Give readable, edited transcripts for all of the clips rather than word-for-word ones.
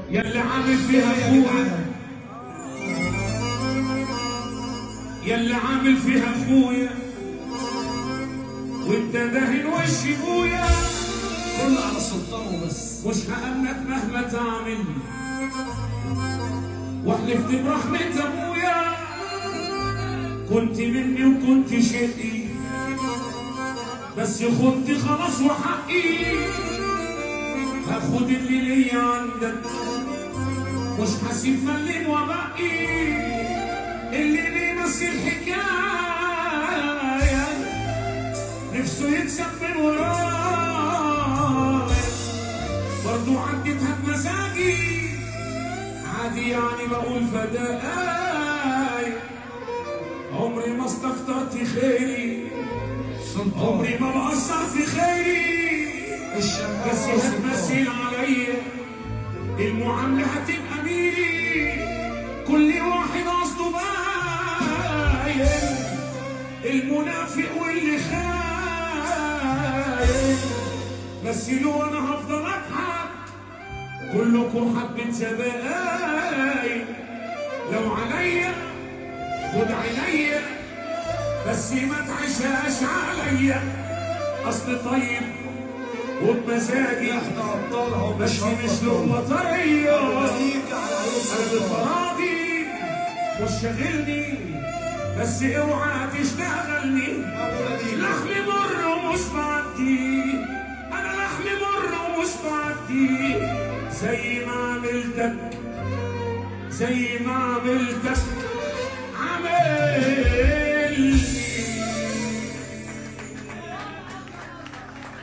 يلي عامل فيها اخويا، يلي عامل فيها اخويا وانت داهن وش ابويا، كل على سلطانه بس مش هأمنك مهما تعمل واحلفت برحمة ابويا. كنت مني وكنت شقي بس خدت خلاص وحقي، هاخد اللي ليا عندك مش هسيب ملين وبقي، اللي ليه بس الحكاية نفسه يكسب من ورايا، برضو عدتها بمزاجي عادي يعني بقول فداي، عمري ما استكترت خيري عمري ما بقصر في خيري، بس هتمثل عليا المعاملة هتبقى ميري، كل واحد قصده باين، المنافق واللي خاين، بس لو انا هفضل اضحك كلكم حبة زباين، لو عليا خد عينيا بس ما تعيشهاش عليا، اصل طيب وبمزاجي احنا ابطالها بس مش لقمة طرية، انا بالفراضي مش شاغلني بس اوعى تشتغلني، لحمي مر ومش بعدي، انا لحمي مر ومش بعدي، زي ما عملتك زي ما عملتك عملني،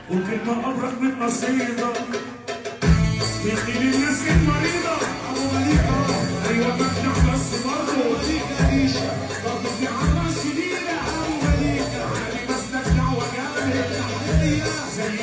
وكلمة أبرك من قصيدة تدي للناس المريضة، أبو مليكة أيوة مفتح بس برضه مليكة ريشة برضه في عرة شديدة، أبو مليكة عالي مسلك دعوة جامد زي